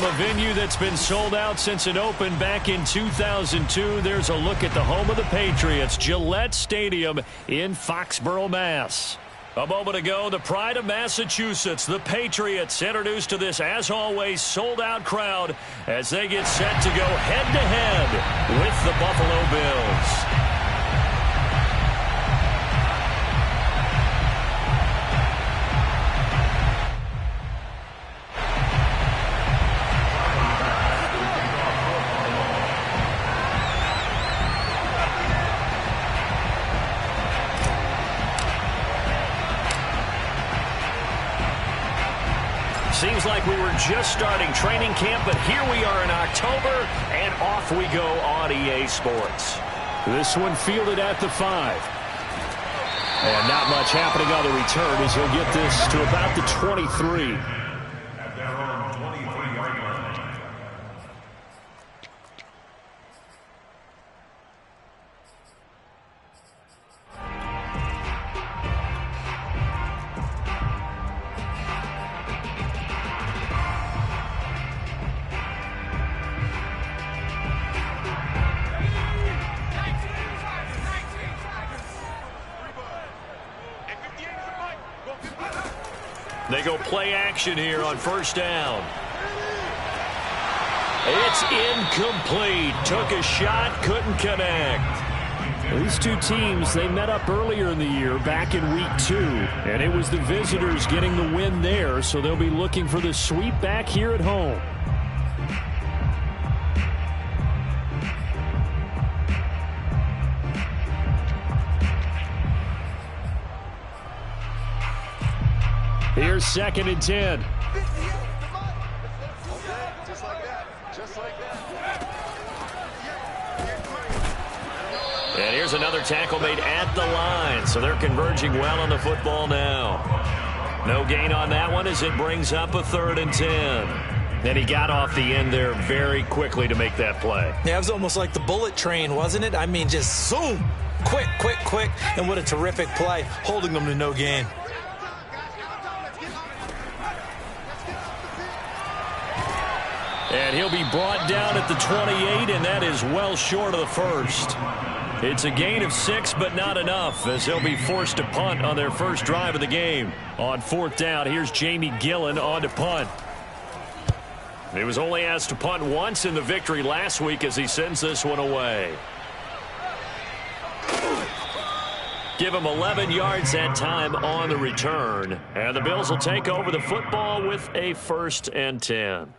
From a venue that's been sold out since it opened back in 2002, there's a look at the home of the Patriots, Gillette Stadium in Foxborough, Mass. A moment ago, the pride of Massachusetts, the Patriots, introduced to this, as always, sold-out crowd as they get set to go head-to-head with the Buffalo Bills. Seems like we were just starting training camp, but here we are in October, and off we go on EA Sports. This one fielded at the 5. And not much happening on the return as he'll get this to about the 23. They go play action here on first down. It's incomplete. Took a shot, couldn't connect. These two teams, they met up earlier in the year back in week 2. And it was the visitors getting the win there, so they'll be looking for the sweep back here at home. Here's 2nd and 10. Just like that. Just like that. And here's another tackle made at the line, so they're converging well on the football now. No gain on that one as it brings up a 3rd and 10. And he got off the end there very quickly to make that play. Yeah, it was almost like the bullet train, wasn't it? I mean, just zoom. Quick, quick, quick. And what a terrific play, holding them to no gain. And he'll be brought down at the 28, and that is well short of the first. It's a gain of 6, but not enough, as they'll be forced to punt on their first drive of the game. On 4th down, here's Jamie Gillen on to punt. He was only asked to punt once in the victory last week as he sends this one away. Give him 11 yards that time on the return. And the Bills will take over the football with a 1st and 10.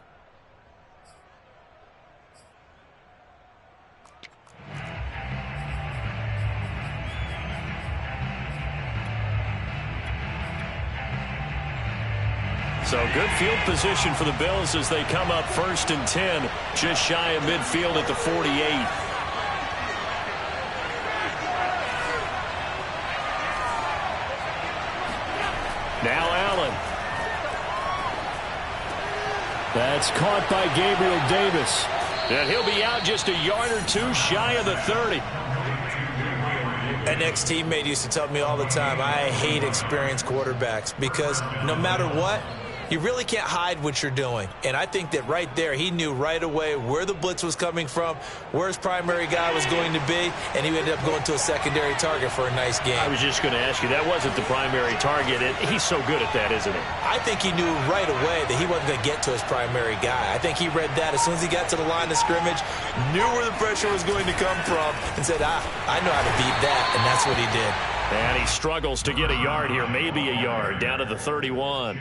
So good field position for the Bills as they come up 1st and 10, just shy of midfield at the 48. Now Allen. That's caught by Gabriel Davis. And he'll be out just a yard or two shy of the 30. An ex-teammate used to tell me all the time, I hate experienced quarterbacks because no matter what, you really can't hide what you're doing. And I think that right there, he knew right away where the blitz was coming from, where his primary guy was going to be, and he ended up going to a secondary target for a nice game. I was just going to ask you, that wasn't the primary target. He's so good at that, isn't he? I think he knew right away that he wasn't going to get to his primary guy. I think he read that as soon as he got to the line of scrimmage, knew where the pressure was going to come from, and said, I know how to beat that, and that's what he did. And he struggles to get a yard here, maybe a yard, down to the 31.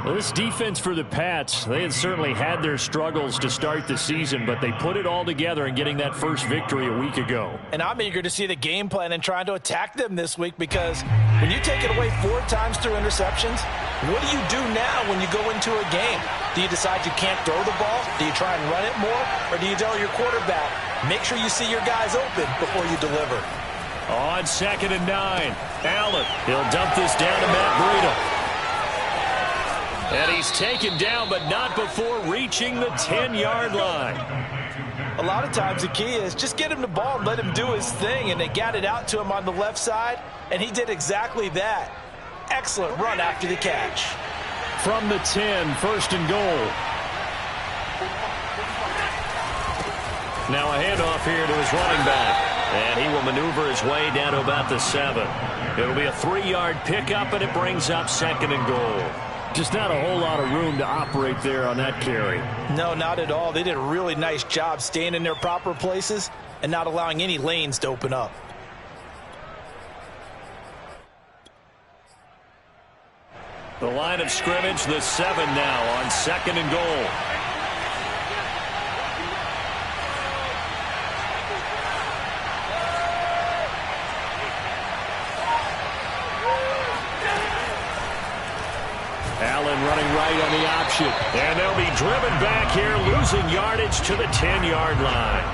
Well, this defense for the Pats, they had certainly had their struggles to start the season, but they put it all together in getting that first victory a week ago. And I'm eager to see the game plan and trying to attack them this week because when you take it away 4 times through interceptions, what do you do now when you go into a game? Do you decide you can't throw the ball? Do you try and run it more? Or do you tell your quarterback, make sure you see your guys open before you deliver? On 2nd and 9, Allen. He'll dump this down to Matt Breida. And he's taken down, but not before reaching the 10-yard line. A lot of times the key is just get him the ball and let him do his thing, and they got it out to him on the left side, and he did exactly that. Excellent run after the catch. From the 10, 1st and goal. Now a handoff here to his running back. And he will maneuver his way down to about the 7. It'll be a 3-yard pickup, and it brings up 2nd and goal. Just not a whole lot of room to operate there on that carry. No, not at all. They did a really nice job staying in their proper places and not allowing any lanes to open up. The line of scrimmage, the 7 now on 2nd and goal. Allen running right on the option. And they'll be driven back here, losing yardage to the 10-yard line.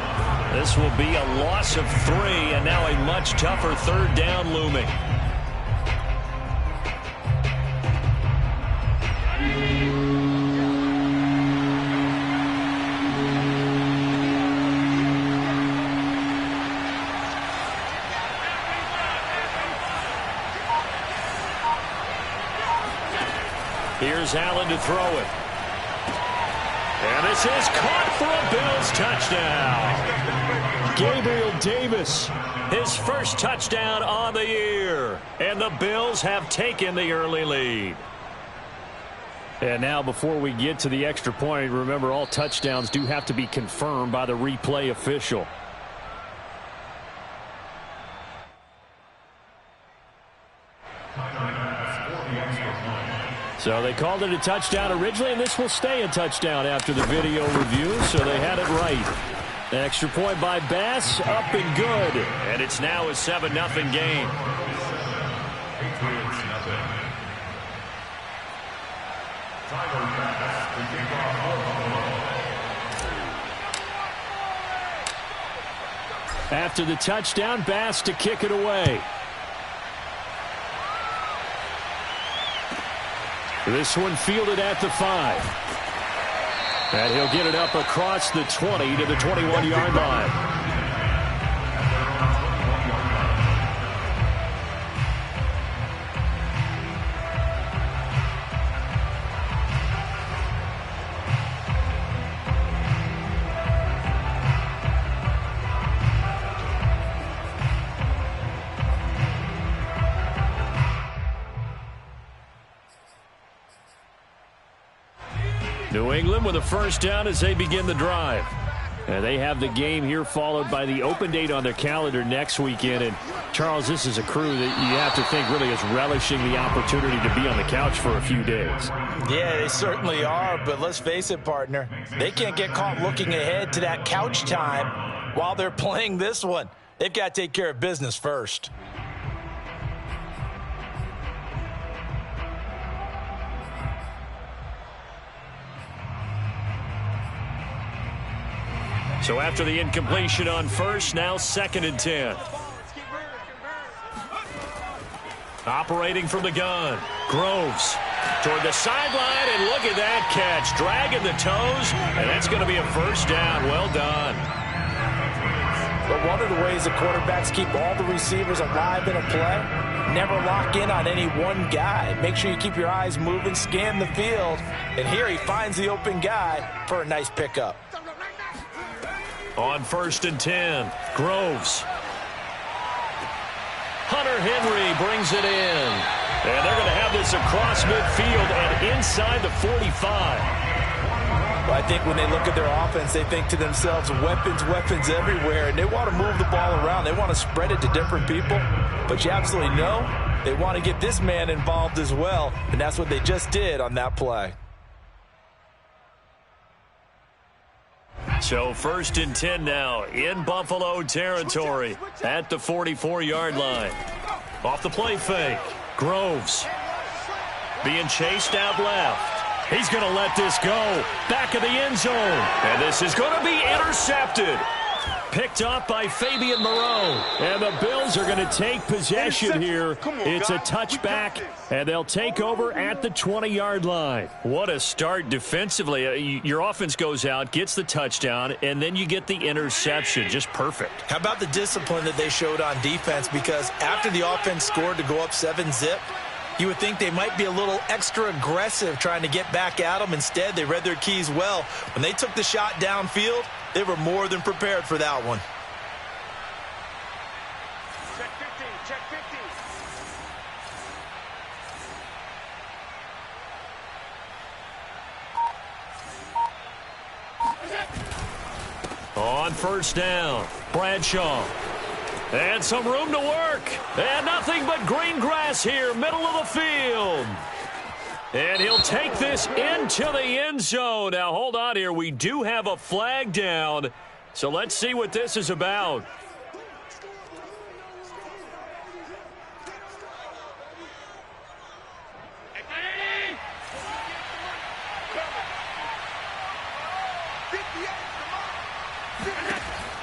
This will be a loss of 3, and now a much tougher 3rd down looming. Here's Allen to throw it. And this is caught for a Bills touchdown. Gabriel Davis. His first touchdown on the year. And the Bills have taken the early lead. And now before we get to the extra point, remember all touchdowns do have to be confirmed by the replay official. So they called it a touchdown originally, and this will stay a touchdown after the video review, so they had it right. The extra point by Bass, up and good. And it's now a 7-0 game. After the touchdown, Bass to kick it away. This one fielded at the 5. And he'll get it up across the 20 to the 21-yard line. New England with a first down as they begin the drive. And they have the game here followed by the open date on their calendar next weekend. And, Charles, this is a crew that you have to think really is relishing the opportunity to be on the couch for a few days. Yeah, they certainly are, but let's face it, partner. They can't get caught looking ahead to that couch time while they're playing this one. They've got to take care of business first. So after the incompletion on first, now 2nd and 10. Operating from the gun. Groves toward the sideline, and look at that catch. Dragging the toes, and that's going to be a first down. Well done. But one of the ways the quarterbacks keep all the receivers alive in a play, never lock in on any one guy. Make sure you keep your eyes moving, scan the field, and here he finds the open guy for a nice pickup. On 1st and 10, Groves. Hunter Henry brings it in. And they're going to have this across midfield and inside the 45. Well, I think when they look at their offense, they think to themselves, weapons, weapons everywhere, and they want to move the ball around. They want to spread it to different people. But you absolutely know they want to get this man involved as well, and that's what they just did on that play. So 1st and 10 now in Buffalo territory at the 44-yard line. Off the play fake. Groves being chased out left. He's going to let this go. Back of the end zone. And this is going to be intercepted. Picked up by Fabian Moreau. And the Bills are going to take possession here. It's a touchback, and they'll take over at the 20-yard line. What a start defensively. Your offense goes out, gets the touchdown, and then you get the interception. Just perfect. How about the discipline that they showed on defense? Because after the offense scored to go up 7-zip, You would think they might be a little extra aggressive trying to get back at them. Instead, they read their keys well. When they took the shot downfield, they were more than prepared for that one. Check 50, check 50. On first down, Bradshaw. And some room to work. And nothing but green grass here, middle of the field. And he'll take this into the end zone. Now, hold on here. We do have a flag down. So let's see what this is about.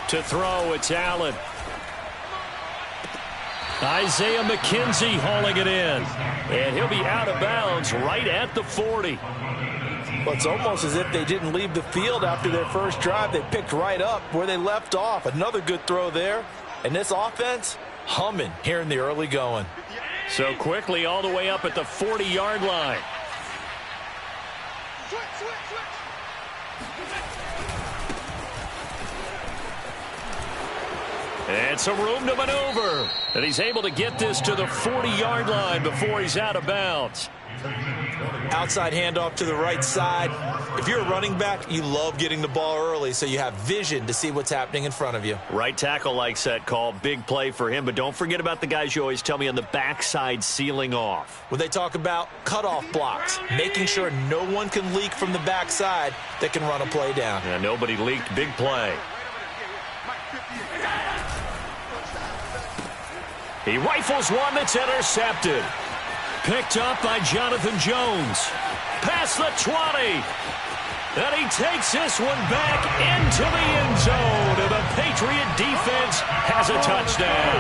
To throw, it's Allen. Isaiah McKenzie hauling it in. And he'll be out of bounds right at the 40. Well, it's almost as if they didn't leave the field after their first drive. They picked right up where they left off. Another good throw there. And this offense, humming here in the early going. So quickly all the way up at the 40-yard line. Switch, switch, switch. And some room to maneuver. And he's able to get this to the 40-yard line before he's out of bounds. Outside handoff to the right side. If you're a running back, you love getting the ball early so you have vision to see what's happening in front of you. Right tackle likes that call. Big play for him. But don't forget about the guys you always tell me on the backside sealing off. When they talk about cutoff blocks, making sure no one can leak from the backside that can run a play down. Yeah, nobody leaked. Big play. He rifles one that's intercepted. Picked up by Jonathan Jones. Past the 20. And he takes this one back into the end zone. And the Patriot defense has a touchdown.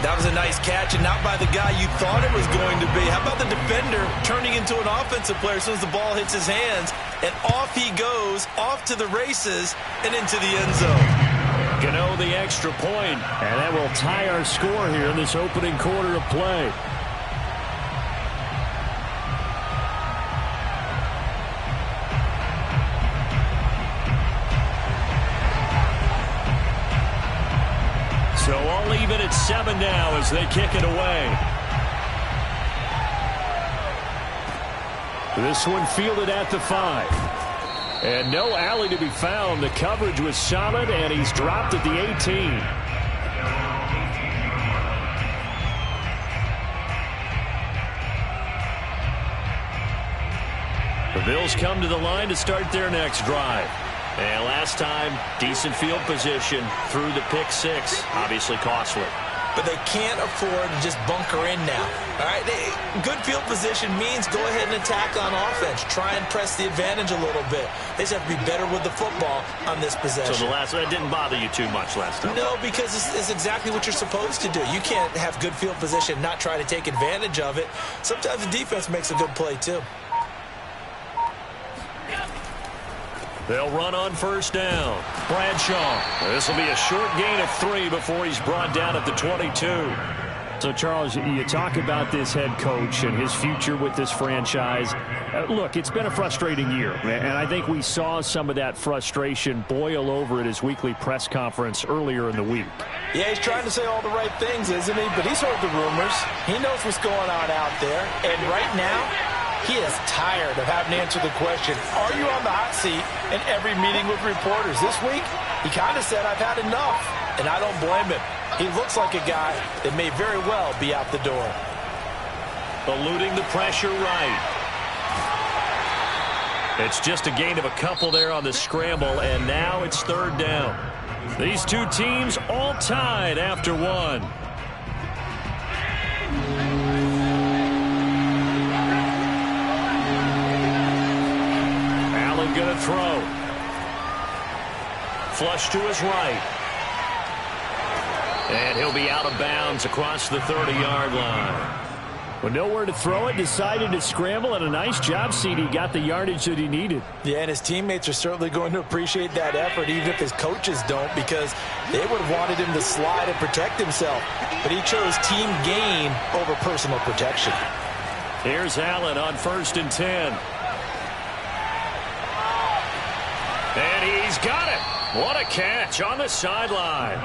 That was a nice catch, and not by the guy you thought it was going to be. How about the defender turning into an offensive player as soon as the ball hits his hands? And off he goes, off to the races, and into the end zone. Gano the extra point, and that will tie our score here in this opening quarter of play. So I'll leave it at 7 now as they kick it away. This one fielded at the 5. And no alley to be found. The coverage was solid, and he's dropped at the 18. The Bills come to the line to start their next drive. And last time, decent field position through the pick 6. Obviously costly. But they can't afford to just bunker in now. All right, good field position means go ahead and attack on offense. Try and press the advantage a little bit. They just have to be better with the football on this possession. So that didn't bother you too much last time? No, because it's exactly what you're supposed to do. You can't have good field position, not try to take advantage of it. Sometimes the defense makes a good play too. They'll run on first down. Bradshaw. This will be a short gain of 3 before he's brought down at the 22. So, Charles, you talk about this head coach and his future with this franchise. Look, it's been a frustrating year, and I think we saw some of that frustration boil over at his weekly press conference earlier in the week. Yeah, he's trying to say all the right things, isn't he? But he's heard the rumors. He knows what's going on out there. And right now, he is tired of having to answer the question, are you on the hot seat in every meeting with reporters? This week, he kind of said, I've had enough. And I don't blame him. He looks like a guy that may very well be out the door. Eluding the pressure right. It's just a gain of a couple there on the scramble, and now it's 3rd down. These two teams all tied after 1. Allen going to throw. Flush to his right. And he'll be out of bounds across the 30-yard line. With nowhere to throw it, decided to scramble, and a nice job, CD. Got the yardage that he needed. Yeah, and his teammates are certainly going to appreciate that effort, even if his coaches don't, because they would have wanted him to slide and protect himself. But he chose team gain over personal protection. Here's Allen on 1st and 10. And he's got it. What a catch on the sideline.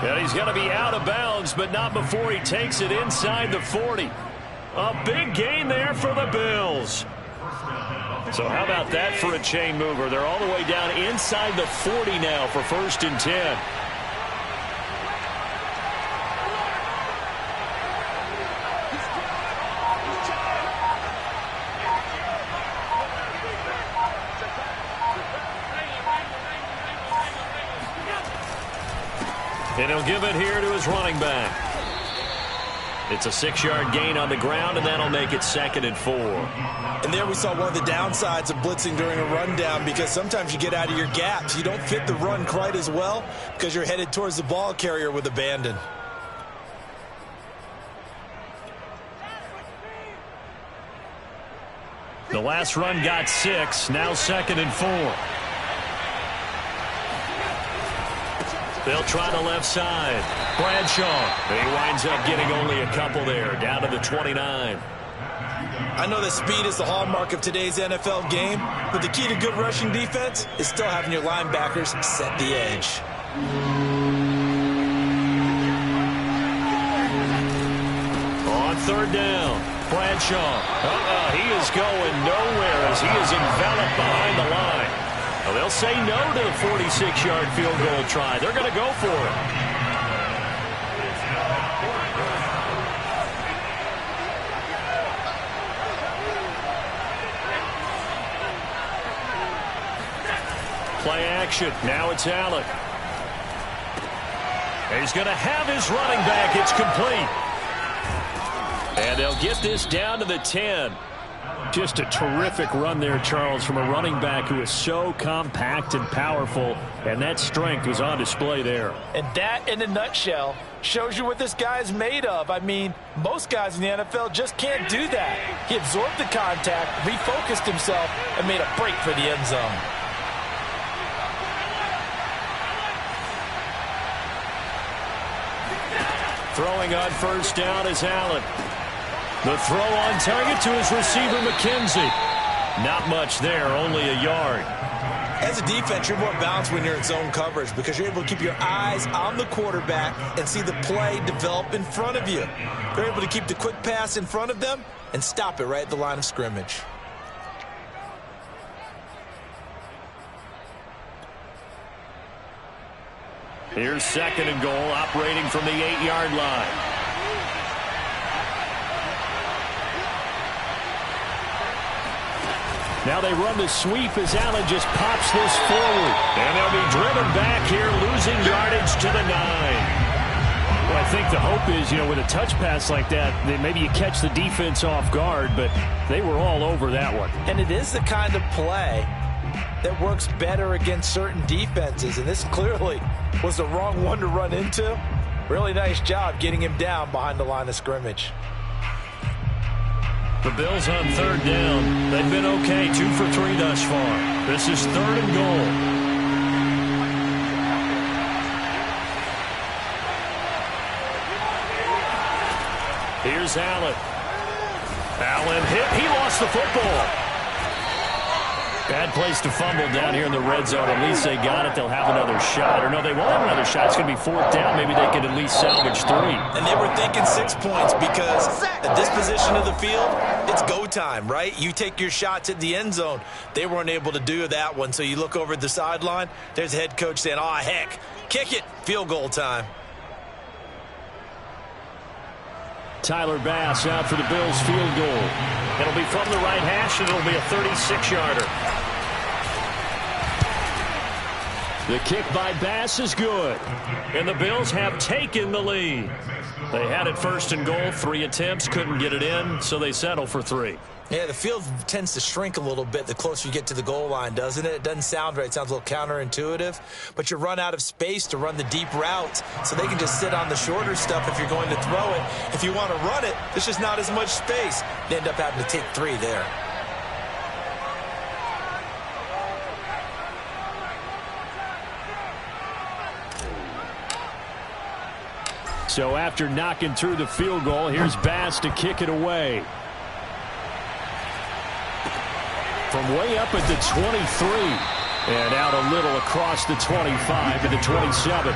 And he's going to be out of bounds, but not before he takes it inside the 40. A big gain there for the Bills. So how about that for a chain mover? They're all the way down inside the 40 now for 1st and 10. And he'll give it here to his running back. It's a 6-yard gain on the ground, and that'll make it 2nd and 4. And there we saw one of the downsides of blitzing during a rundown, because sometimes you get out of your gaps. You don't fit the run quite as well because you're headed towards the ball carrier with abandon. The last run got 6. Now 2nd and 4. They'll try the left side. Bradshaw. He winds up getting only a couple there, down to the 29. I know that speed is the hallmark of today's NFL game, but the key to good rushing defense is still having your linebackers set the edge. On 3rd down, Bradshaw. He is going nowhere as he is enveloped behind the line. Well, they'll say no to the 46-yard field goal try. They're going to go for it. Play action. Now it's Allen. He's going to have his running back. It's complete. And they'll get this down to the 10. Just a terrific run there, Charles, from a running back who is so compact and powerful, and that strength was on display there. And that, in a nutshell, shows you what this guy is made of. I mean, most guys in the NFL just can't do that. He absorbed the contact, refocused himself, and made a break for the end zone. Throwing on 1st down is Allen. The throw on target to his receiver, McKenzie. Not much there, only a yard. As a defense, you're more balanced when you're in zone coverage because you're able to keep your eyes on the quarterback and see the play develop in front of you. They're able to keep the quick pass in front of them and stop it right at the line of scrimmage. Here's 2nd and goal, operating from the 8-yard line. Now they run the sweep as Allen just pops this forward. And they'll be driven back here, losing yardage to the 9. Well, I think the hope is, with a touch pass like that, then maybe you catch the defense off guard, but they were all over that one. And it is the kind of play that works better against certain defenses, and this clearly was the wrong one to run into. Really nice job getting him down behind the line of scrimmage. The Bills on 3rd down. They've been okay, 2 for 3 thus far. This is 3rd and goal. Here's Allen. Allen hit. He lost the football. Bad place to fumble down here in the red zone. At least they got it. They'll have another shot. Or no, they won't have another shot. It's going to be 4th down. Maybe they could at least salvage 3. And they were thinking 6 points because at this position of the field, it's go time, right? You take your shots at the end zone. They weren't able to do that one. So you look over at the sideline. There's the head coach saying, oh, heck, kick it. Field goal time. Tyler Bass out for the Bills field goal. It'll be from the right hash, and it'll be a 36-yarder. The kick by Bass is good. And the Bills have taken the lead. They had it 1st and goal, 3 attempts, couldn't get it in, so they settle for 3. Yeah, the field tends to shrink a little bit the closer you get to the goal line, doesn't it? It doesn't sound right. It sounds a little counterintuitive. But you run out of space to run the deep routes, so they can just sit on the shorter stuff if you're going to throw it. If you want to run it, there's just not as much space. They end up having to take 3 there. So after knocking through the field goal, here's Bass to kick it away. From way up at the 23 and out a little across the 25 to the 27.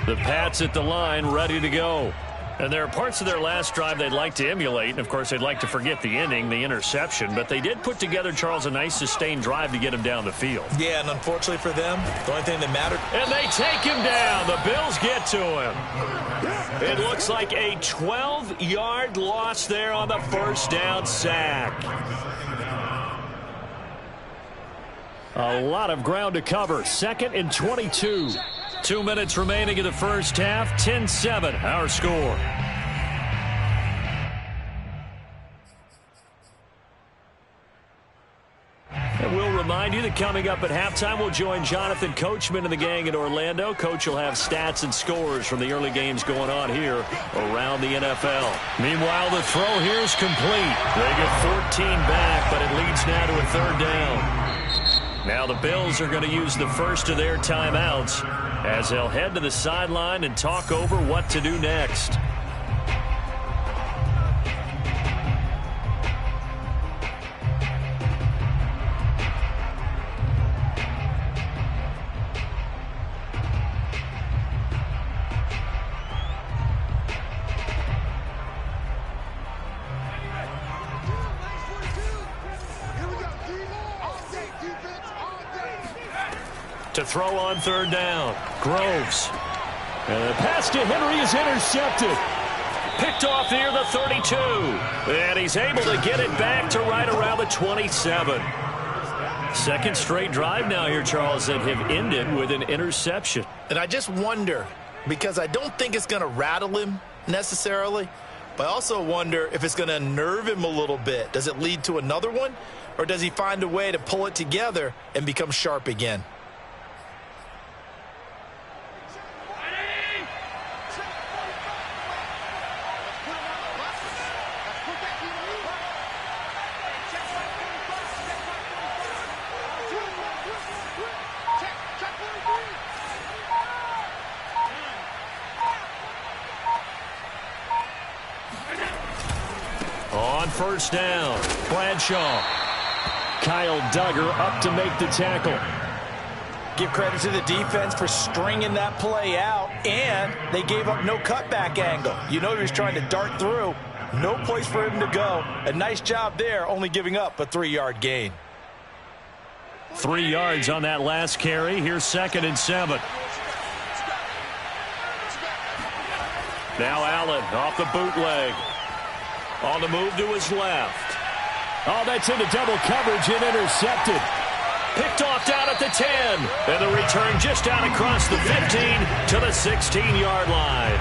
The Pats at the line, ready to go. And there are parts of their last drive they'd like to emulate. And, of course, they'd like to forget the ending, the interception. But they did put together, Charles, a nice sustained drive to get him down the field. Yeah, and unfortunately for them, the only thing that mattered. And they take him down. The Bills get to him. It looks like a 12-yard loss there on the first down sack. A lot of ground to cover. 2nd and 22. 2 minutes remaining in the first half. 10-7, our score. And we'll remind you that coming up at halftime, we'll join Jonathan Coachman and the gang in Orlando. Coach will have stats and scores from the early games going on here around the NFL. Meanwhile, the throw here is complete. They get 14 back, but it leads now to a 3rd down. Now the Bills are going to use the first of their timeouts as they'll head to the sideline and talk over what to do next. To throw on 3rd down, Groves. And the pass to Henry is intercepted. Picked off near the 32. And he's able to get it back to right around the 27. Second straight drive now here, Charles, that have ended with an interception. And I just wonder, because I don't think it's going to rattle him necessarily, but I also wonder if it's going to unnerve him a little bit. Does it lead to another one? Or does he find a way to pull it together and become sharp again? On first down, Bradshaw. Kyle Duggar up to make the tackle. Give credit to the defense for stringing that play out, and they gave up no cutback angle. You know he was trying to dart through. No place for him to go. A nice job there, only giving up a 3-yard gain. 3 yards on that last carry. Here's 2nd and 7. Now Allen off the bootleg. On the move to his left. Oh, that's into double coverage and intercepted. Picked off down at the 10. And the return just down across the 15 to the 16-yard line.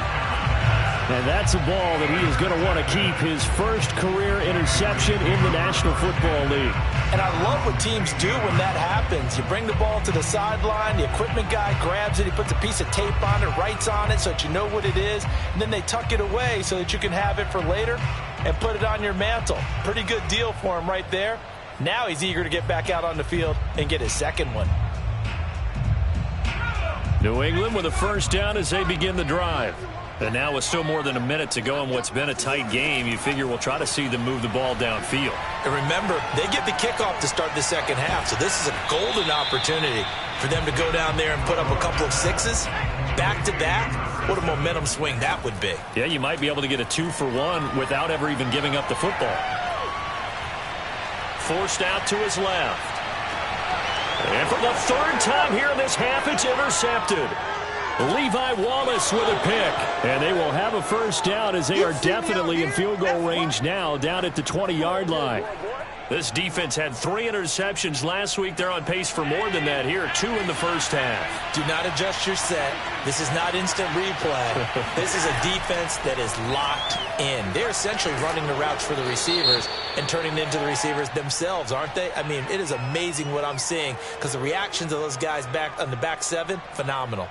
And that's a ball that he is going to want to keep, his first career interception in the National Football League. And I love what teams do when that happens. You bring the ball to the sideline, the equipment guy grabs it, he puts a piece of tape on it, writes on it so that you know what it is, and then they tuck it away so that you can have it for later and put it on your mantle. Pretty good deal for him right there. Now he's eager to get back out on the field and get his second one. New England with a first down as they begin the drive. And now with still more than a minute to go in what's been a tight game, you figure we'll try to see them move the ball downfield. And remember, they get the kickoff to start the second half, so this is a golden opportunity for them to go down there and put up a couple of sixes back-to-back. What a momentum swing that would be. Yeah, you might be able to get a 2-for-1 without ever even giving up the football. Forced out to his left. And for the 3rd time here in this half, it's intercepted. Levi Wallace with a pick. And they will have a first down as they are definitely in field goal range now down at the 20-yard line. This defense had 3 interceptions last week. They're on pace for more than that here. 2 in the first half. Do not adjust your set. This is not instant replay. This is a defense that is locked in. They're essentially running the routes for the receivers and turning it into the receivers themselves, aren't they? I mean, it is amazing what I'm seeing because the reactions of those guys back on the back 7, phenomenal.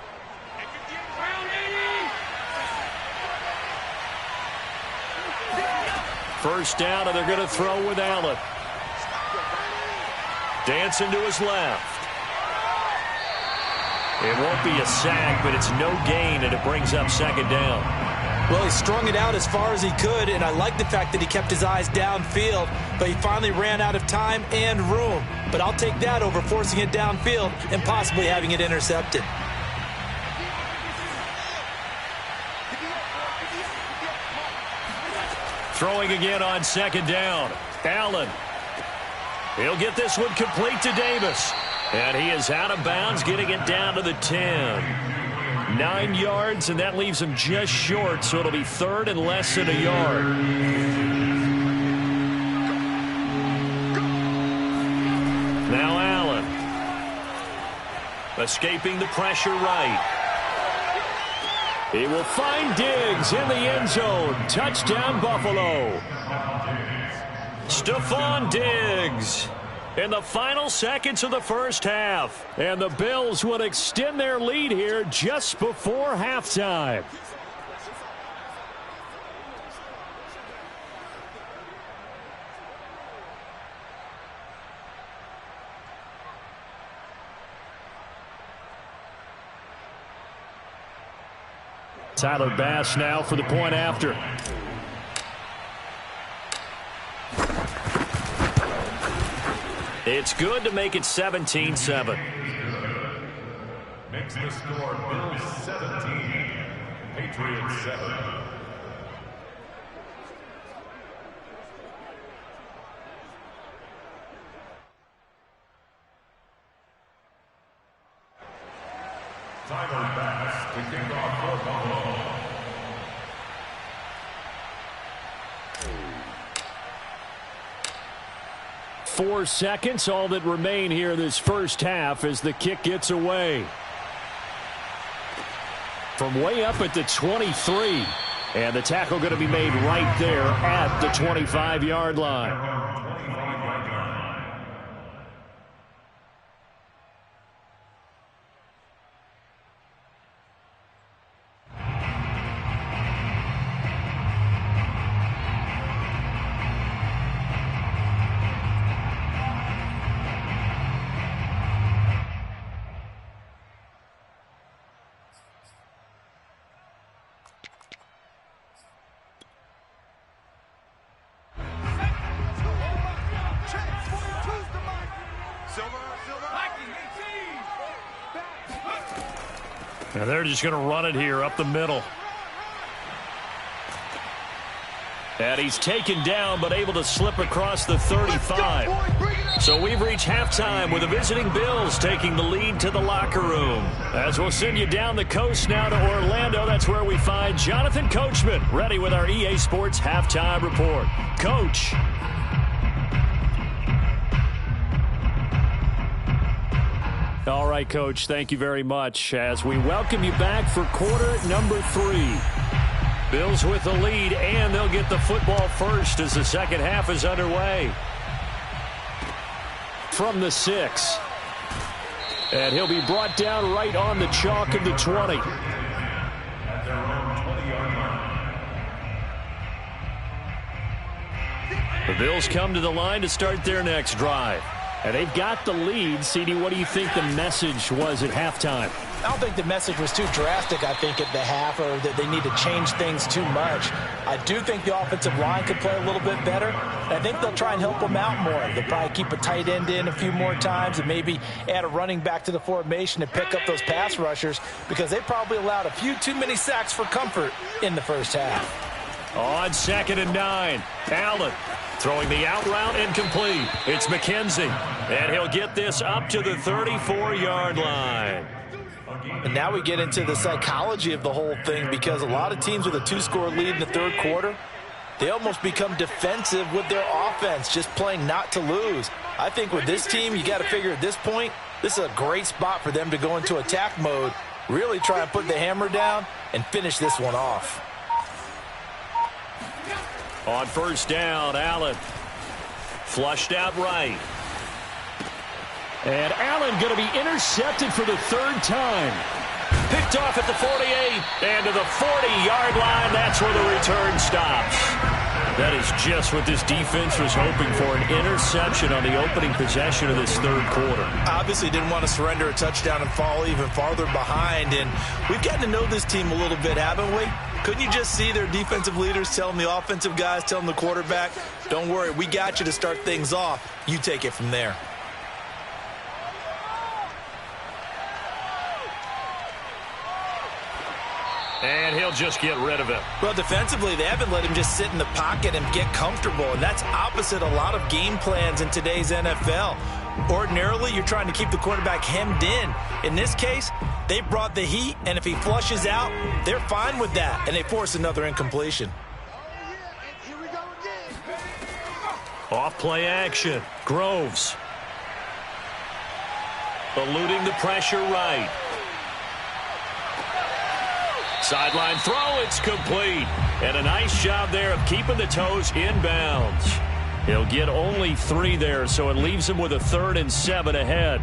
First down, and they're going to throw with Allen. Dancing to his left. It won't be a sack, but it's no gain, and it brings up second down. Well, he strung it out as far as he could, and I like the fact that he kept his eyes downfield, but he finally ran out of time and room. But I'll take that over forcing it downfield and possibly having it intercepted. Throwing again on second down. Allen. He'll get this one complete to Davis. And he is out of bounds, getting it down to the 10. 9 yards, and that leaves him just short, so it'll be third and less than a yard. Now Allen. Escaping the pressure right. He will find Diggs in the end zone. Touchdown, Buffalo. Stephon Diggs in the final seconds of the first half. And the Bills would extend their lead here just before halftime. Tyler Bass now for the point after. It's good to make it 17-7. Makes the score Bills 17, Patriots 7. Tyler Bass to kick off for Buffalo. 4 seconds, all that remain here this first half as the kick gets away. From way up at the 23. And the tackle going to be made right there at the 25-yard line. Now they're just going to run it here up the middle. And he's taken down but able to slip across the 35. So we've reached halftime with the visiting Bills taking the lead to the locker room. As we'll send you down the coast now to Orlando, that's where we find Jonathan Coachman ready with our EA Sports halftime report. Coach. All right, Coach, thank you very much as we welcome you back for quarter number 3. Bills with the lead, and they'll get the football first as the second half is underway. From the 6. And he'll be brought down right on the chalk of the 20. At their own 20-yard line. The Bills come to the line to start their next drive. And they've got the lead. CD, what do you think the message was at halftime? I don't think the message was too drastic, I think, at the half, or that they need to change things too much. I do think the offensive line could play a little bit better. I think they'll try and help them out more. They'll probably keep a tight end in a few more times and maybe add a running back to the formation to pick up those pass rushers because they probably allowed a few too many sacks for comfort in the first half. On 2nd and 9, Allen throwing the out route incomplete. It's McKenzie, and he'll get this up to the 34-yard line. And now we get into the psychology of the whole thing because a lot of teams with a 2-score lead in the third quarter, they almost become defensive with their offense, just playing not to lose. I think with this team, you got to figure at this point, this is a great spot for them to go into attack mode, really try and put the hammer down and finish this one off. On first down, Allen. Flushed out right. And Allen going to be intercepted for the third time. Picked off at the 48. And to the 40-yard line, that's where the return stops. That is just what this defense was hoping for, an interception on the opening possession of this third quarter. Obviously didn't want to surrender a touchdown and fall even farther behind. And we've gotten to know this team a little bit, haven't we? Couldn't you just see their defensive leaders telling the offensive guys, telling the quarterback, don't worry, we got you to start things off. You take it from there. And he'll just get rid of it. Well, defensively, they haven't let him just sit in the pocket and get comfortable, and that's opposite a lot of game plans in today's NFL. Ordinarily, you're trying to keep the quarterback hemmed in. In this case, they brought the heat, and if he flushes out, they're fine with that, and they force another incompletion. Off play action. Groves. Eluding the pressure right. Sideline throw, it's complete. And a nice job there of keeping the toes inbounds. He'll get only 3 there, so it leaves him with a 3rd and 7 ahead.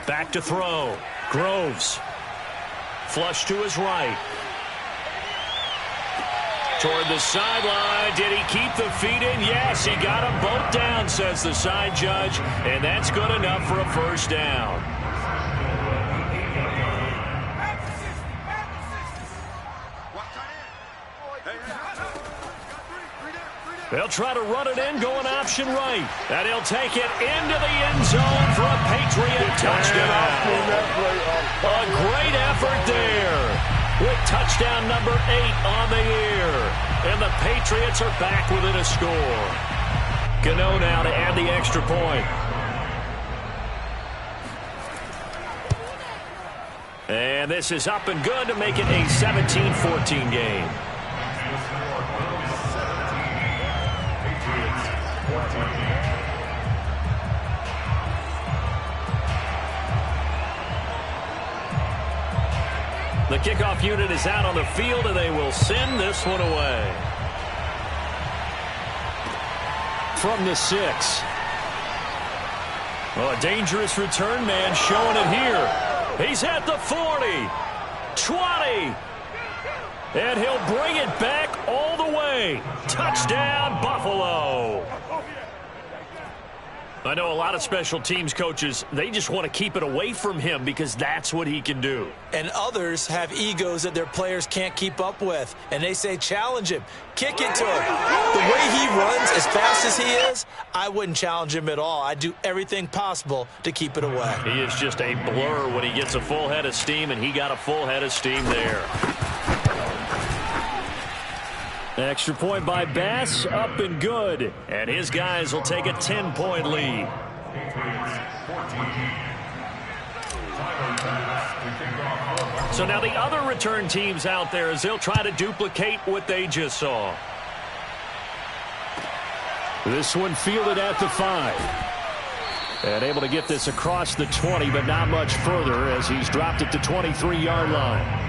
Back to throw. Groves. Flush to his right. Toward the sideline. Did he keep the feet in? Yes, he got them both down, says the side judge. And that's good enough for a first down. They'll try to run it in, going option right. And he'll take it into the end zone for a Patriot touchdown. A great effort there with touchdown number 8 on the year. And the Patriots are back within a score. Gano now to add the extra point. And this is up and good to make it a 17-14 game. The kickoff unit is out on the field, and they will send this one away. From the 6. Well, a dangerous return man showing it here. He's at the 40, 20, and he'll bring it back all the way. Touchdown, Buffalo. I know a lot of special teams coaches, they just want to keep it away from him because that's what he can do. And others have egos that their players can't keep up with. And they say, challenge him. Kick it to him. The way he runs as fast as he is, I wouldn't challenge him at all. I'd do everything possible to keep it away. He is just a blur when he gets a full head of steam, and he got a full head of steam there. Extra point by Bass, up and good. And his guys will take a 10-point lead. So now the other return teams out there as they'll try to duplicate what they just saw. This one fielded at the 5. And able to get this across the 20, but not much further as he's dropped at the 23-yard line.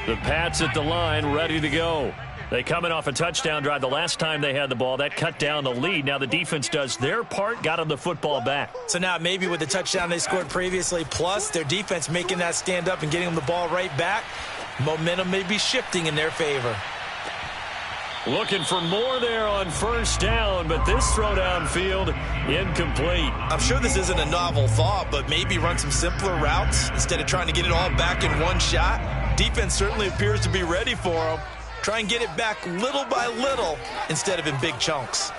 The Pats at the line, ready to go. They coming off a touchdown drive the last time they had the ball. That cut down the lead. Now the defense does their part, got them the football back. So now maybe with the touchdown they scored previously, plus their defense making that stand up and getting them the ball right back, momentum may be shifting in their favor. Looking for more there on first down, but this throw downfield incomplete. I'm sure this isn't a novel thought, but maybe run some simpler routes instead of trying to get it all back in one shot. Defense certainly appears to be ready for him. Try and get it back little by little instead of in big chunks.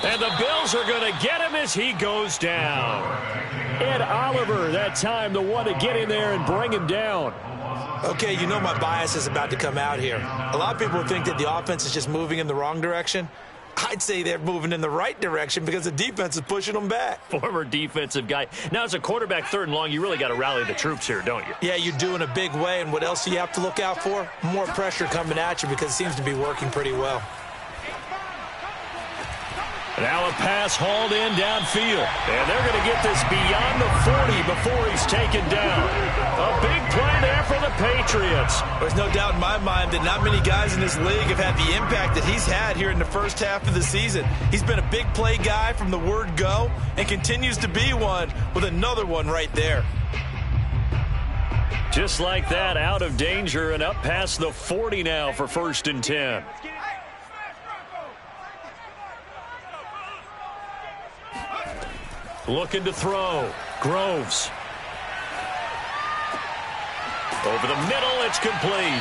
And the Bills are going to get him as he goes down. Ed Oliver, that time, the one to get in there and bring him down. Okay, you know my bias is about to come out here. A lot of people think that the offense is just moving in the wrong direction. I'd say they're moving in the right direction because the defense is pushing them back. Former defensive guy. Now, as a quarterback, 3rd and long, you really got to rally the troops here, don't you? Yeah, you do in a big way. And what else do you have to look out for? More pressure coming at you because it seems to be working pretty well. Now a pass hauled in downfield. And they're going to get this beyond the 40 before he's taken down. A big play there for the Patriots. There's no doubt in my mind that not many guys in this league have had the impact that he's had here in the first half of the season. He's been a big play guy from the word go and continues to be one with another one right there. Just like that, out of danger and up past the 40 now for 1st and 10. Looking to throw. Groves. Over the middle, it's complete.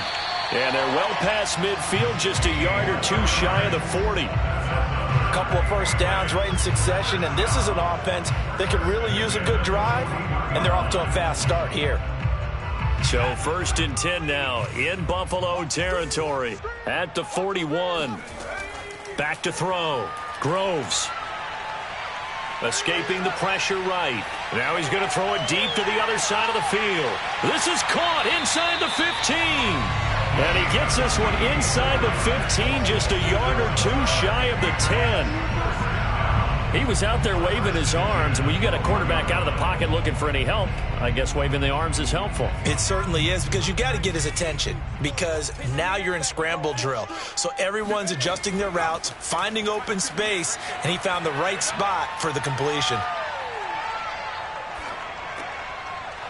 And they're well past midfield, just a yard or two shy of the 40. A couple of first downs right in succession, and this is an offense that could really use a good drive, and they're off to a fast start here. So 1st and 10 now in Buffalo territory at the 41. Back to throw. Groves. Escaping the pressure right. Now he's going to throw it deep to the other side of the field. This is caught inside the 15. And he gets this one inside the 15, just a yard or two shy of the 10. He was out there waving his arms, and when you got a quarterback out of the pocket looking for any help, I guess waving the arms is helpful. It certainly is, because you got to get his attention, because now you're in scramble drill. So everyone's adjusting their routes, finding open space, and he found the right spot for the completion.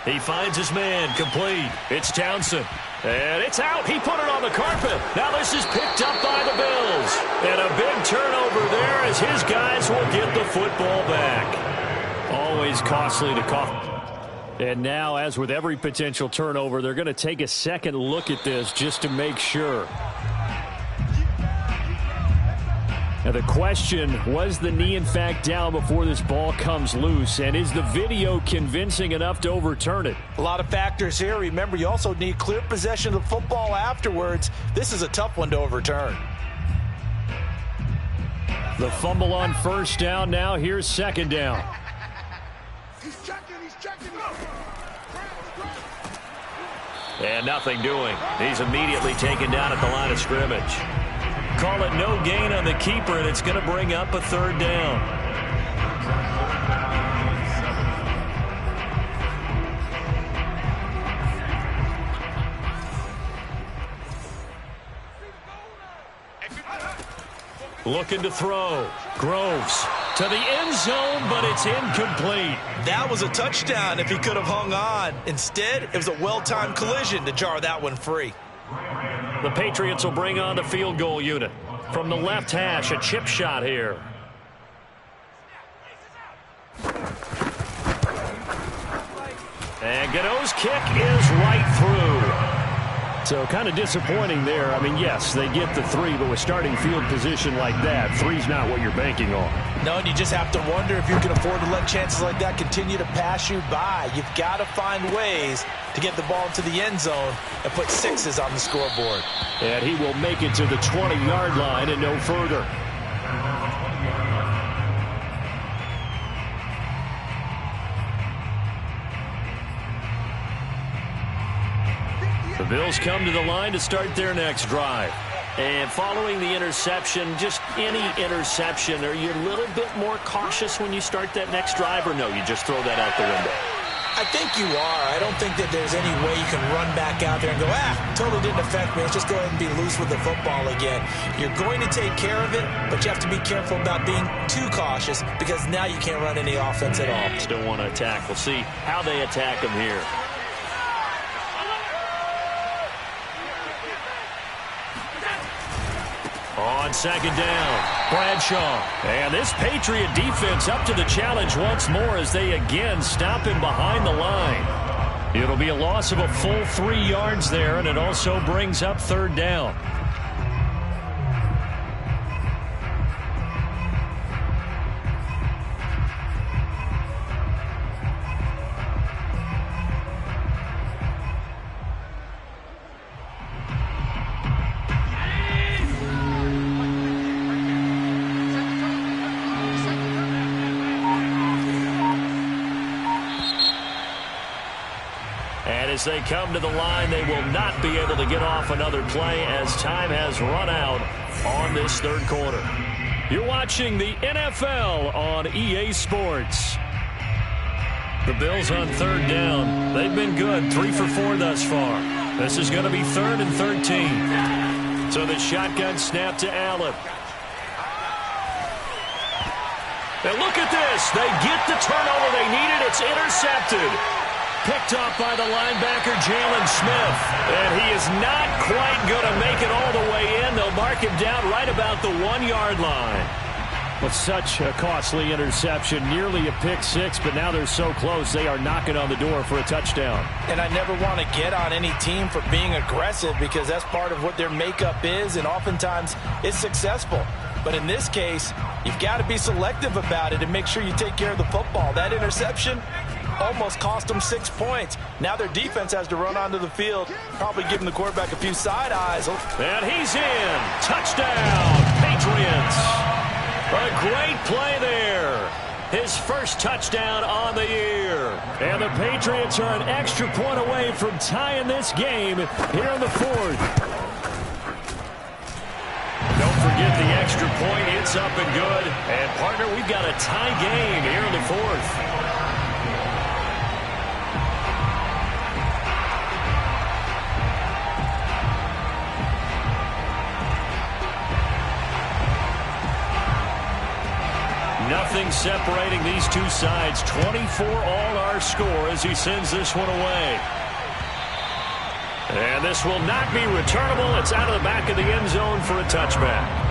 He finds his man, complete. It's Townsend. And it's out. He put it on the carpet. Now this is picked up by the Bills. And a big turnover there as his guys will get the football back. Always costly to cough. And now, as with every potential turnover, they're going to take a second look at this just to make sure. Now the question, was the knee in fact down before this ball comes loose? And is the video convincing enough to overturn it? A lot of factors here. Remember, you also need clear possession of the football afterwards. This is a tough one to overturn. The fumble on first down. Now here's 2nd down. He's checking. And nothing doing. He's immediately taken down at the line of scrimmage. Call it no gain on the keeper, and it's going to bring up a 3rd down. Looking to throw. Groves to the end zone, but it's incomplete. That was a touchdown if he could have hung on. Instead, it was a well-timed collision to jar that one free. The Patriots will bring on the field goal unit. From the left hash, a chip shot here. And Godot's kick is right through. So kind of disappointing there. I mean, yes, they get the 3, but with starting field position like that, 3's not what you're banking on. No, and you just have to wonder if you can afford to let chances like that continue to pass you by. You've got to find ways to get the ball into the end zone and put 6s on the scoreboard. And he will make it to the 20-yard line and no further. The Bills come to the line to start their next drive. And following the interception, just any interception, are you a little bit more cautious when you start that next drive, or no, you just throw that out the window? I think you are. I don't think that there's any way you can run back out there and go, totally didn't affect me. Let's just go ahead and be loose with the football again. You're going to take care of it, but you have to be careful about being too cautious because now you can't run any offense at all. Still want to attack. We'll see how they attack them here. on second down. Bradshaw. And this Patriot defense up to the challenge once more as they again stop him behind the line. It'll be a loss of a full 3 yards there, and it also brings up third down. As they come to the line, they will not be able to get off another play as time has run out on this third quarter. You're watching the NFL on EA Sports. The Bills on third down. They've been good, 3 for 4 thus far. This is going to be 3rd and 13. So the shotgun snap to Allen. And look at this. They get the turnover they needed. It's intercepted. Picked off by the linebacker, Jalen Smith. And he is not quite going to make it all the way in. They'll mark him down right about the 1-yard line. Well, such a costly interception. Nearly a pick six, but now they're so close. They are knocking on the door for a touchdown. And I never want to get on any team for being aggressive because that's part of what their makeup is, and oftentimes it's successful. But in this case, you've got to be selective about it and make sure you take care of the football. That interception almost cost them 6 points. Now their defense has to run onto the field, probably giving the quarterback a few side eyes. And he's in. Touchdown, Patriots. A great play there. His first touchdown on the year. And the Patriots are an extra point away from tying this game here in the 4th. Don't forget the extra point. It's up and good. And, partner, we've got a tie game here in the 4th. Nothing separating these two sides. 24 all our score as he sends this one away. And this will not be returnable. It's out of the back of the end zone for a touchback.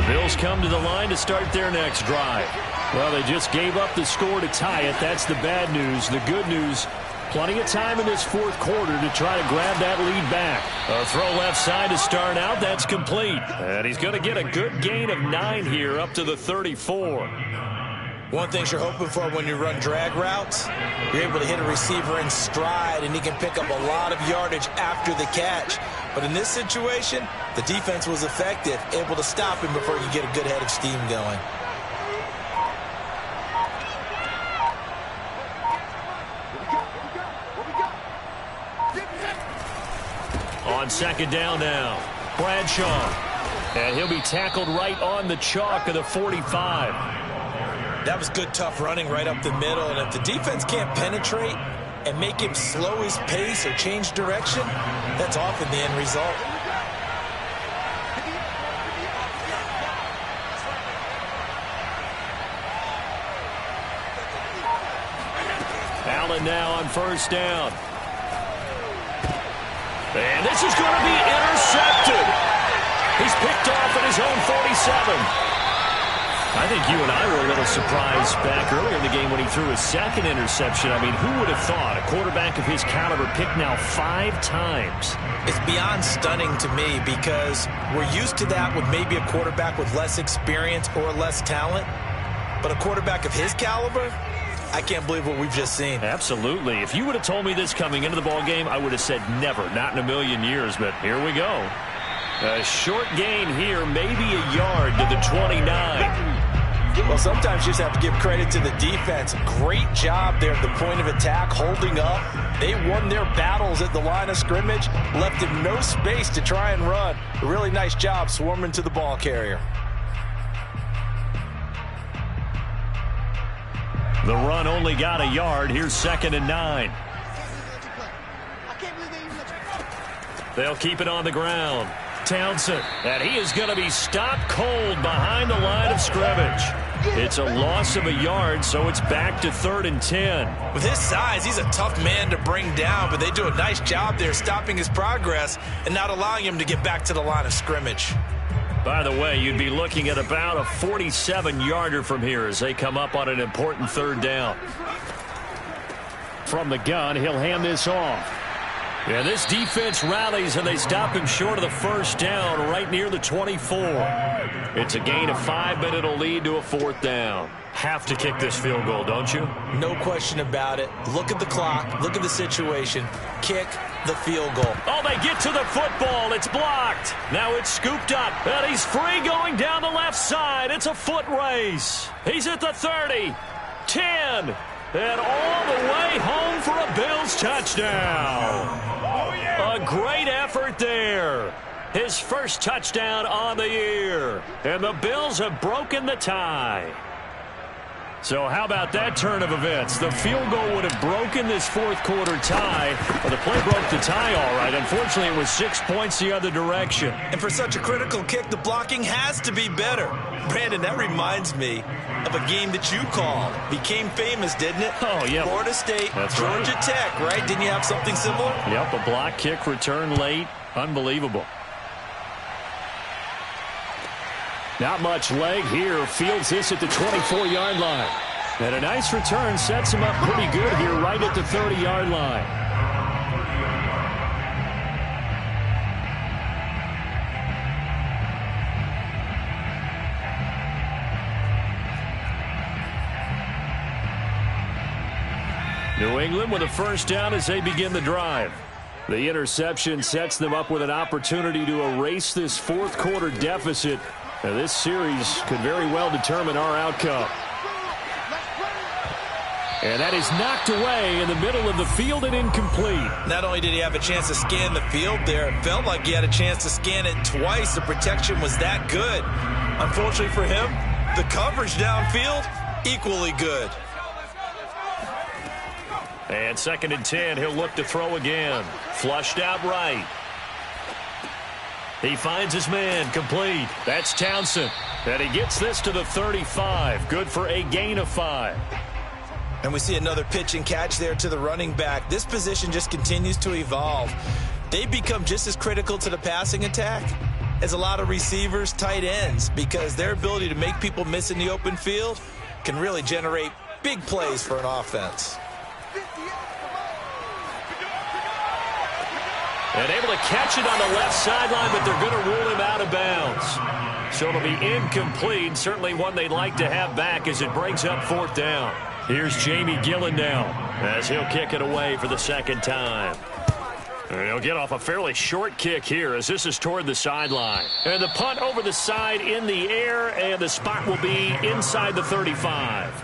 Bills come to the line to start their next drive. Well, they just gave up the score to tie it. That's the bad news. The good news, plenty of time in this 4th quarter to try to grab that lead back. A throw left side to start out. That's complete. And he's going to get a good gain of 9 here up to the 34. One thing you're hoping for when you run drag routes, you're able to hit a receiver in stride, and he can pick up a lot of yardage after the catch. But in this situation, the defense was effective, able to stop him before he could get a good head of steam going. On second down now, Bradshaw. And he'll be tackled right on the chalk of the 45. That was good, tough running right up the middle. And if the defense can't penetrate and make him slow his pace or change direction, that's often the end result. Allen now on first down. And this is going to be intercepted. He's picked off at his own 47. I think you and I were a little surprised back earlier in the game when he threw his second interception. I mean, who would have thought a quarterback of his caliber picked now 5 times? It's beyond stunning to me because we're used to that with maybe a quarterback with less experience or less talent. But a quarterback of his caliber, I can't believe what we've just seen. Absolutely. If you would have told me this coming into the ballgame, I would have said never, not in a million years. But here we go. A short gain here, maybe a yard to the 29. Well, sometimes you just have to give credit to the defense. Great job there at the point of attack, holding up. They won their battles at the line of scrimmage, left him no space to try and run. A really nice job swarming to the ball carrier. The run only got a yard. Here's 2nd and 9. They'll keep it on the ground. Townsend. And he is going to be stopped cold behind the line of scrimmage. It's a loss of a yard, so it's back to 3rd and 10. With his size, he's a tough man to bring down, but they do a nice job there stopping his progress and not allowing him to get back to the line of scrimmage. By the way, you'd be looking at about a 47-yarder from here as they come up on an important 3rd down. From the gun, he'll hand this off. Yeah, this defense rallies, and they stop him short of the 1st down right near the 24. It's a gain of 5, but it'll lead to a 4th down. Have to kick this field goal, don't you? No question about it. Look at the clock. Look at the situation. Kick the field goal. Oh, they get to the football. It's blocked. Now it's scooped up, and he's free going down the left side. It's a foot race. He's at the 30, 10, and all the way home for a Bills touchdown. A great effort there. His first touchdown on the year. And the Bills have broken the tie. So how about that turn of events? The field goal would have broken this 4th quarter tie. Well, the play broke the tie all right. Unfortunately, it was 6 points the other direction. And for such a critical kick, the blocking has to be better. Brandon, that reminds me of a game that you called. Became famous, didn't it? Oh, yeah. Florida State, That's Georgia right. Tech, right? Didn't you have something similar? Yep, a block kick return late. Unbelievable. Not much leg here. Fields this at the 24-yard line. And a nice return sets him up pretty good here right at the 30-yard line. New England with a 1st down as they begin the drive. The interception sets them up with an opportunity to erase this 4th quarter deficit. Now, this series could very well determine our outcome. And that is knocked away in the middle of the field and incomplete. Not only did he have a chance to scan the field there, it felt like he had a chance to scan it twice. The protection was that good. Unfortunately for him, the coverage downfield, equally good. And 2nd and 10, he'll look to throw again. Flushed out right. He finds his man, complete. That's Townsend. And he gets this to the 35. Good for a gain of 5. And we see another pitch and catch there to the running back. This position just continues to evolve. They've become just as critical to the passing attack as a lot of receivers, tight ends, because their ability to make people miss in the open field can really generate big plays for an offense. And able to catch it on the left sideline, but they're going to rule him out of bounds. So it'll be incomplete. Certainly one they'd like to have back as it brings up 4th down. Here's Jamie Gillen now as he'll kick it away for the 2nd time. And he'll get off a fairly short kick here as this is toward the sideline. And the punt over the side in the air, and the spot will be inside the 35.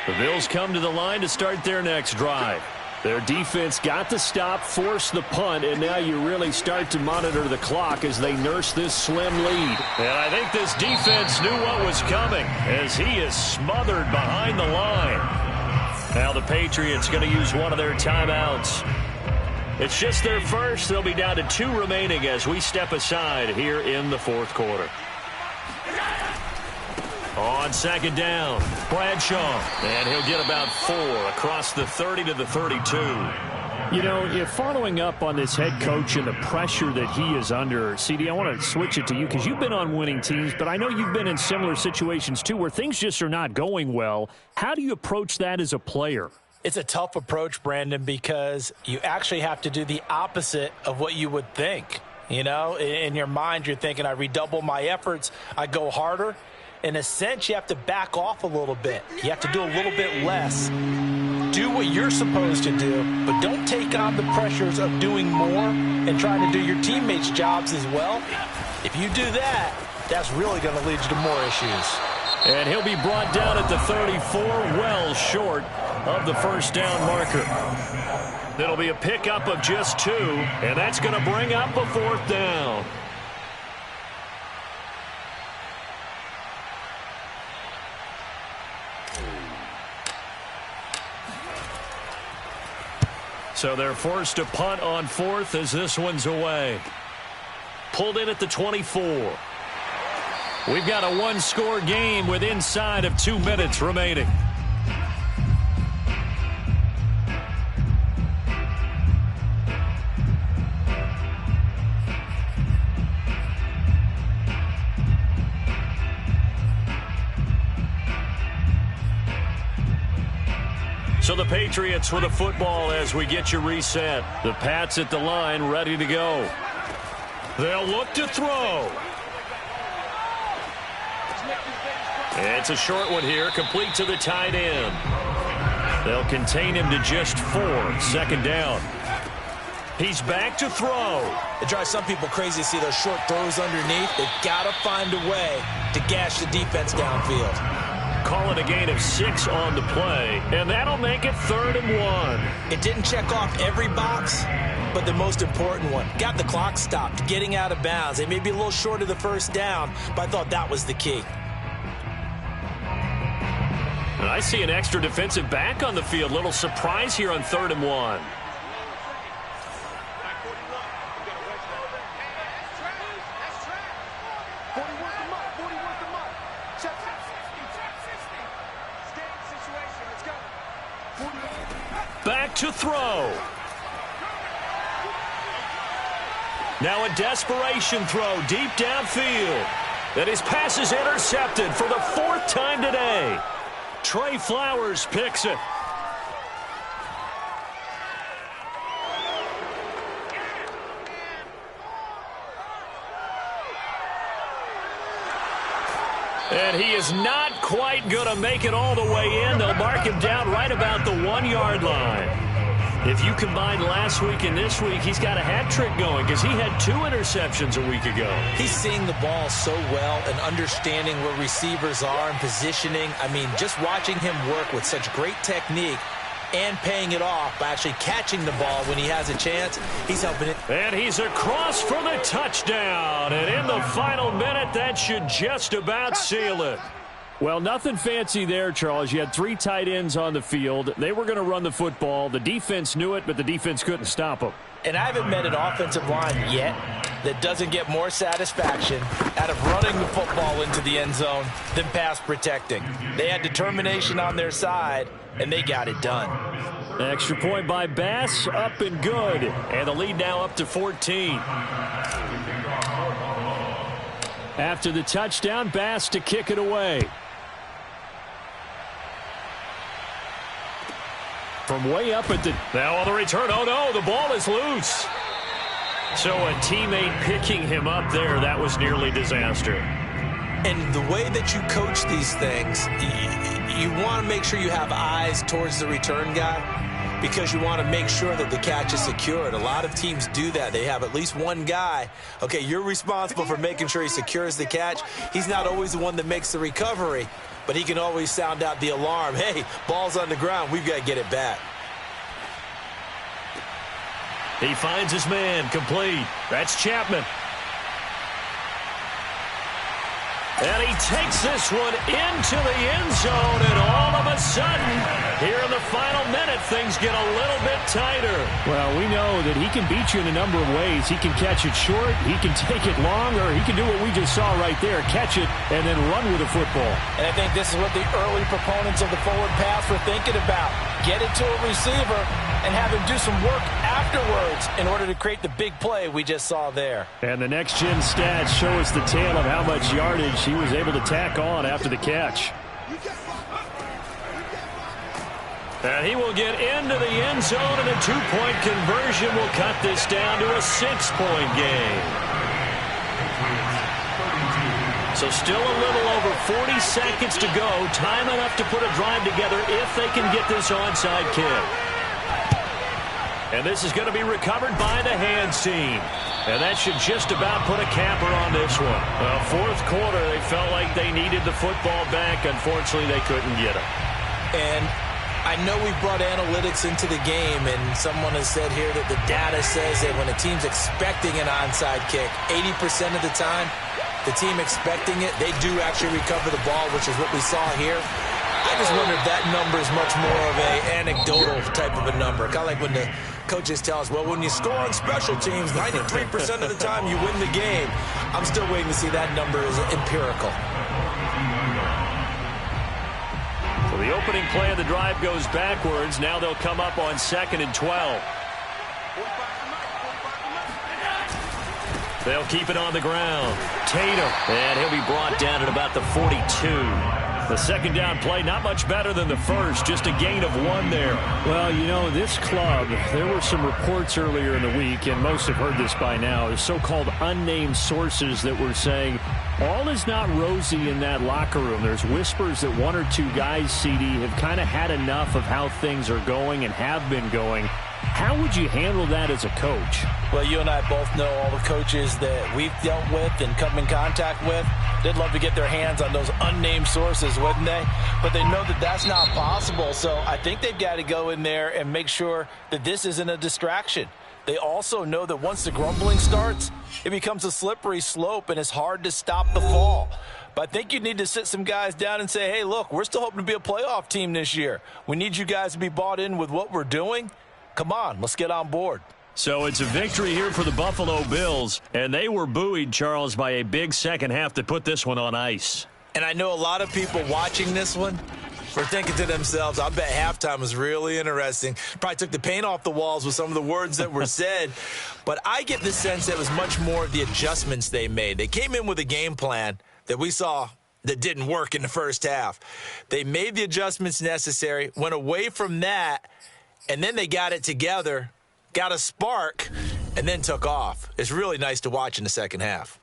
The Bills come to the line to start their next drive. Their defense got the stop, forced the punt, and now you really start to monitor the clock as they nurse this slim lead. And I think this defense knew what was coming as he is smothered behind the line. Now the Patriots going to use one of their timeouts. It's just their first. They'll be down to 2 remaining as we step aside here in the 4th quarter. On 2nd down, Bradshaw, and he'll get about 4 across the 30 to the 32. You know, if following up on this head coach and the pressure that he is under, CD, I want to switch it to you because you've been on winning teams, but I know you've been in similar situations too where things just are not going well. How do you approach that as a player? It's a tough approach, Brandon, because you actually have to do the opposite of what you would think. You know, in your mind, you're thinking, I redouble my efforts, I go harder. In a sense, you have to back off a little bit. You have to do a little bit less. Do what you're supposed to do, but don't take on the pressures of doing more and trying to do your teammates' jobs as well. If you do that, that's really going to lead you to more issues. And he'll be brought down at the 34, well short of the first down marker. It'll be a pickup of just 2, and that's going to bring up a 4th down. So they're forced to punt on 4th as this one's away. Pulled in at the 24. We've got a one-score game with inside of 2 minutes remaining. So the Patriots with the football as we get you reset. The Pats at the line ready to go. They'll look to throw. It's a short one here, complete to the tight end. They'll contain him to just 4, 2nd down. He's back to throw. It drives some people crazy to see those short throws underneath. They've got to find a way to gash the defense downfield. Call it a gain of 6 on the play, and that'll make it 3rd and 1. It didn't check off every box, but the most important one. Got the clock stopped, getting out of bounds. They may be a little short of the first down, but I thought that was the key. And I see an extra defensive back on the field. Little surprise here on 3rd and 1. Back to throw. Now a desperation throw deep downfield. And his pass is intercepted for the 4th time today. Trey Flowers picks it. And he is not quite going to make it all the way in. They'll mark him down right about the 1-yard line. If you combine last week and this week, he's got a hat trick going because he had 2 interceptions a week ago. He's seeing the ball so well and understanding where receivers are and positioning. I mean, just watching him work with such great technique and paying it off by actually catching the ball when he has a chance, he's helping it. And he's across for the touchdown. And in the final minute, that should just about seal it. Well, nothing fancy there, Charles. You had 3 tight ends on the field. They were going to run the football. The defense knew it, but the defense couldn't stop them. And I haven't met an offensive line yet that doesn't get more satisfaction out of running the football into the end zone than pass protecting. They had determination on their side, and they got it done. Extra point by Bass, up and good. And the lead now up to 14. After the touchdown, Bass to kick it away. From way up at the... Now on the return, oh no, the ball is loose. So a teammate picking him up there, that was nearly disaster. And the way that you coach these things, you want to make sure you have eyes towards the return guy because you want to make sure that the catch is secured. A lot of teams do that. They have at least one guy. Okay, you're responsible for making sure he secures the catch. He's not always the one that makes the recovery, but he can always sound out the alarm. Hey, ball's on the ground. We've got to get it back. He finds his man, complete. That's Chapman. And he takes this one into the end zone, and all of a sudden, here in the final minute, things get a little bit tighter. Well, we know that he can beat you in a number of ways. He can catch it short, he can take it long, or he can do what we just saw right there, catch it and then run with the football. And I think this is what the early proponents of the forward pass were thinking about. Get it to a receiver and have him do some work afterwards in order to create the big play we just saw there. And the next-gen stats show us the tale of how much yardage he was able to tack on after the catch. And he will get into the end zone, and a 2-point conversion will cut this down to a 6-point game. So still a little over 40 seconds to go. Time enough to put a drive together if they can get this onside kick. And this is going to be recovered by the hands team. And that should just about put a capper on this one. Well, fourth quarter, they felt like they needed the football back. Unfortunately, they couldn't get it. And I know we brought analytics into the game, and someone has said here that the data says that when a team's expecting an onside kick, 80% of the time, the team expecting it, they do actually recover the ball, which is what we saw here. I just wonder if that number is much more of an anecdotal type of a number. Kind of like when the coaches tell us, well, when you score on special teams, 93% of the time you win the game. I'm still waiting to see that number is empirical. So the opening play of the drive goes backwards. Now they'll come up on 2nd and 12. They'll keep it on the ground. Tatum. And he'll be brought down at about the 42. The second down play, not much better than the first, just a gain of 1 there. Well, you know, this club, there were some reports earlier in the week, and most have heard this by now, the so-called unnamed sources that were saying all is not rosy in that locker room. There's whispers that 1 or 2 guys, CD, have kind of had enough of how things are going and have been going. How would you handle that as a coach? Well, you and I both know all the coaches that we've dealt with and come in contact with. They'd love to get their hands on those unnamed sources, wouldn't they? But they know that that's not possible, so I think they've got to go in there and make sure that this isn't a distraction. They also know that once the grumbling starts, it becomes a slippery slope and it's hard to stop the fall. But I think you need to sit some guys down and say, hey, look, we're still hoping to be a playoff team this year. We need you guys to be bought in with what we're doing. Come on, let's get on board. So it's a victory here for the Buffalo Bills, and they were buoyed, Charles, by a big second half to put this one on ice. And I know a lot of people watching this one were thinking to themselves, I bet halftime was really interesting. Probably took the paint off the walls with some of the words that were said. But I get the sense that it was much more of the adjustments they made. They came in with a game plan that we saw that didn't work in the first half. They made the adjustments necessary, went away from that, and then they got it together, got a spark, and then took off. It's really nice to watch in the second half.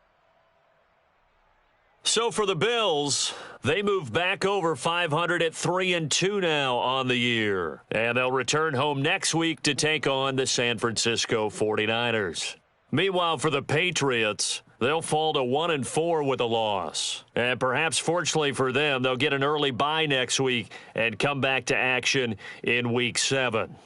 So for the Bills, they move back over 500 at 3-2 now on the year. And they'll return home next week to take on the San Francisco 49ers. Meanwhile, for the Patriots, they'll fall to 1-4 with a loss. And perhaps fortunately for them, they'll get an early bye next week and come back to action in Week 7.